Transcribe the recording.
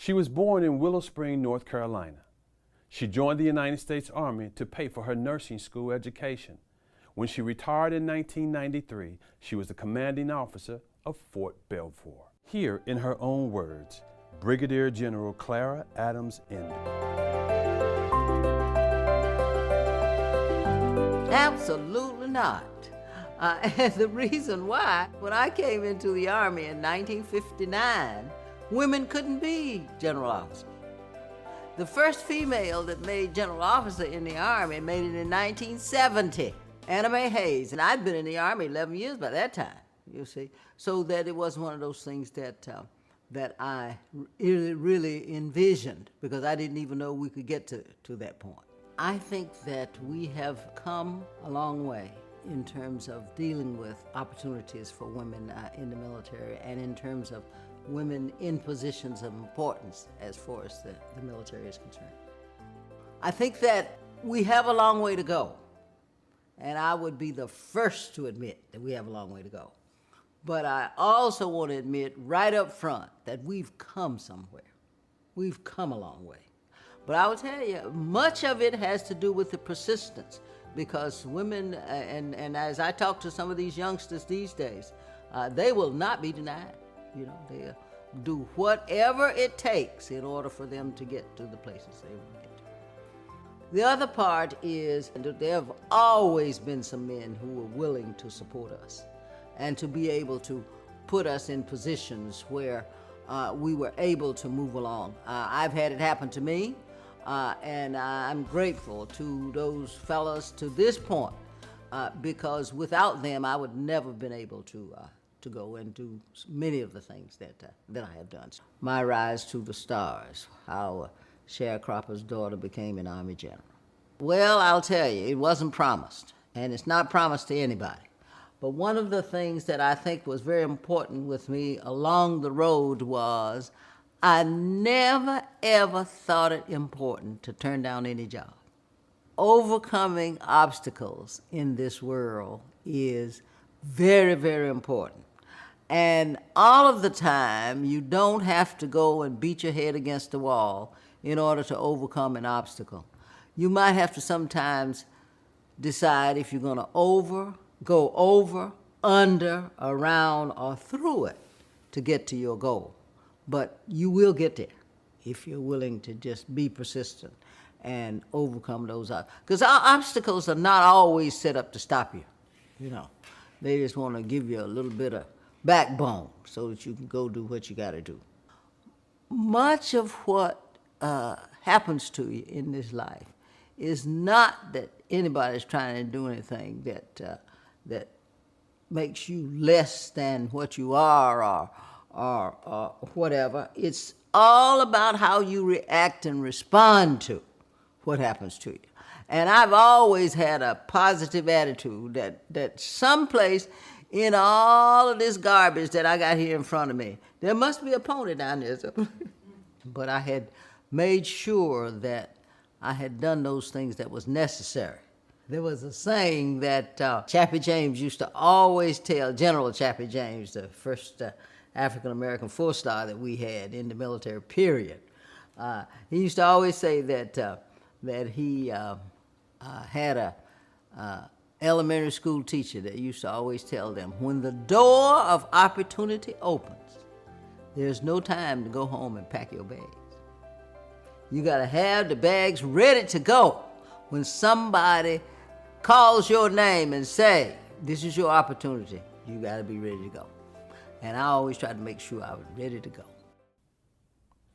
She was born in Willow Spring, North Carolina. She joined the United States Army to pay for her nursing school education. When she retired in 1993, she was the commanding officer of Fort Belvoir. Here, in her own words, Brigadier General Clara Adams-Ender. Absolutely not. And the reason why, when I came into the Army in 1959, women couldn't be general officers. The first female that made general officer in the Army made it in 1970, Anna Mae Hayes. And I'd been in the Army 11 years by that time, you see. So that it was one of those things that I really envisioned, because I didn't even know we could get to that point. I think that we have come a long way in terms of dealing with opportunities for women in the military, and in terms of women in positions of importance as far as the military is concerned. I think that we have a long way to go, and I would be the first to admit that we have a long way to go. But I also want to admit right up front that we've come somewhere. We've come a long way. But I will tell you, much of it has to do with the persistence, because women, and as I talk to some of these youngsters these days, they will not be denied. You know, they'll do whatever it takes in order for them to get to the places they want to get to. The other part is that there have always been some men who were willing to support us and to be able to put us in positions where we were able to move along. I've had it happen to me, and I'm grateful to those fellas to this point, because without them, I would never have been able to go and do many of the things that I have done. My rise to the stars, how a sharecropper's daughter became an Army general. Well, I'll tell you, it wasn't promised, and it's not promised to anybody. But one of the things that I think was very important with me along the road was I never, ever thought it important to turn down any job. Overcoming obstacles in this world is very, very important. And all of the time, you don't have to go and beat your head against the wall in order to overcome an obstacle. You might have to sometimes decide if you're going to go over, under, around, or through it to get to your goal. But you will get there if you're willing to just be persistent and overcome those obstacles. Because our obstacles are not always set up to stop you, you know. They just want to give you a little bit of backbone so that you can go do what you got to do. Much of what happens to you in this life is not that anybody's trying to do anything that makes you less than what you are or whatever. It's all about how you react and respond to what happens to you. And I've always had a positive attitude that someplace in all of this garbage that I got here in front of me, there must be a pony down there. But I had made sure that I had done those things that was necessary. There was a saying that Chappie James used to always tell, General Chappie James, the first African-American four-star that we had in the military period. He used to always say that he had a elementary school teacher that used to always tell them, when the door of opportunity opens, there's no time to go home and pack your bags. You gotta have the bags ready to go when somebody calls your name and say, this is your opportunity. You gotta be ready to go. And I always try to make sure I was ready to go.